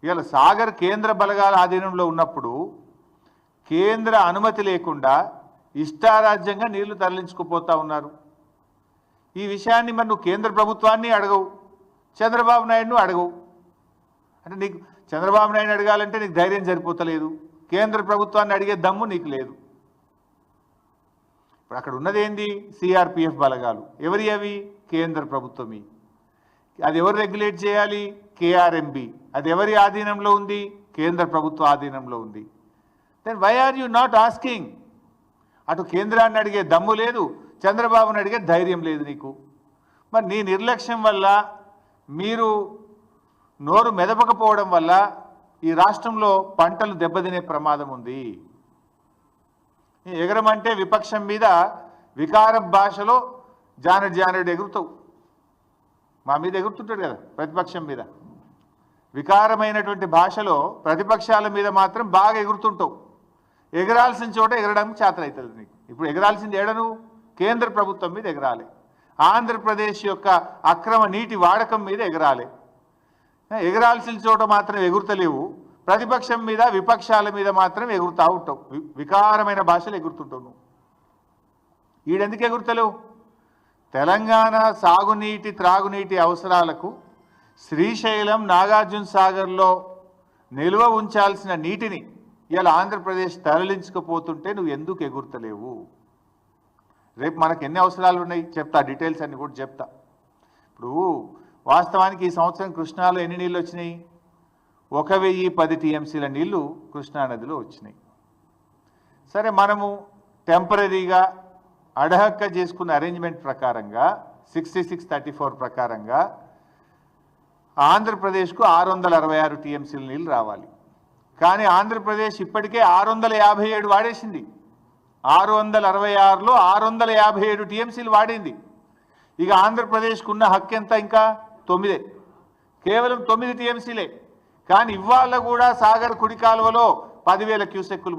ఇవాళ సాగర్ కేంద్ర బలగాల ఆధీనంలో ఉన్నప్పుడు కేంద్ర అనుమతి లేకుండా ఇష్టారాజ్యంగా నీళ్లు తరలించుకుపోతా ఉన్నారు. ఈ విషయాన్ని మరి నువ్వు కేంద్ర ప్రభుత్వాన్ని అడగవు, చంద్రబాబు నాయుడును అడగవు. అంటే నీకు చంద్రబాబు నాయుడు అడగాలంటే నీకు ధైర్యం సరిపోతలేదు, కేంద్ర ప్రభుత్వాన్ని అడిగే దమ్ము నీకు లేదు. ఇప్పుడు అక్కడ ఉన్నది ఏంది? సిఆర్పిఎఫ్ బలగాలు. ఎవరి అవి? కేంద్ర ప్రభుత్వమి. అది ఎవరు రెగ్యులేట్ చేయాలి? కేఆర్ఎంబి. అది ఎవరి ఆధీనంలో ఉంది? కేంద్ర ప్రభుత్వ ఆధీనంలో ఉంది. Then why are you not asking? అటు కేంద్రాన్ని అడిగే దమ్ము లేదు, చంద్రబాబుని అడిగే ధైర్యం లేదు నీకు. మరి నీ నిర్లక్ష్యం వల్ల, మీరు నోరు మెదపకపోవడం వల్ల ఈ రాష్ట్రంలో పంటలు దెబ్బతినే ప్రమాదం ఉంది. ఎగరమంటే విపక్షం మీద వికార భాషలో జానడు ఎగురుతావు. మా మీద ఎగురుతుంటాడు కదా ప్రతిపక్షం మీద. వికారమైనటువంటి భాషలో ప్రతిపక్షాల మీద మాత్రం బాగా ఎగురుతుంటావు. ఎగరాల్సిన చోట ఎగరడానికి చేతనవుతుంది నీకు. ఇప్పుడు ఎగరాల్సింది ఏడను? కేంద్ర ప్రభుత్వం మీద ఎగరాలి, ఆంధ్రప్రదేశ్ యొక్క అక్రమ నీటి వాడకం మీద ఎగరాలి. ఎగరాల్సిన చోట మాత్రం ఎగురుతలేవు, ప్రతిపక్షం మీద విపక్షాల మీద మాత్రం ఎగురుతూ ఉంటావు. వికారమైన భాషలు ఎగురుతుంటావు నువ్వు. ఈడెందుకు ఎగురుతలేవు? తెలంగాణ సాగునీటి త్రాగునీటి అవసరాలకు శ్రీశైలం నాగార్జున సాగర్లో నిల్వ ఉంచాల్సిన నీటిని ఇలా ఆంధ్రప్రదేశ్ తరలించుకుపోతుంటే నువ్వు ఎందుకు ఎగురుతలేవు? రేపు మనకు ఎన్ని అవసరాలు ఉన్నాయి చెప్తా, డీటెయిల్స్ అన్ని కూడా చెప్తా. ఇప్పుడు వాస్తవానికి ఈ సంవత్సరం కృష్ణాలో ఎన్ని నీళ్ళు వచ్చినాయి? 1010 టీఎంసీల నీళ్లు కృష్ణానదిలో వచ్చినాయి. సరే, మనము టెంపరీగా అడహక్క చేసుకున్న అరేంజ్మెంట్ ప్రకారంగా 6634 ప్రకారంగా ఆంధ్రప్రదేశ్కు 666 టీఎంసీల నీళ్ళు రావాలి. కానీ ఆంధ్రప్రదేశ్ ఇప్పటికే 657 వాడేసింది. 666లో 657 టీఎంసీలు వాడింది. ఇక ఆంధ్రప్రదేశ్కు ఉన్న హక్కు ఎంత? ఇంకా 9, కేవలం 9 టీఎంసీలే. కానీ ఇవాళ కూడా సాగర్ కుడి కాలువలో 10,000 క్యూసెక్కులు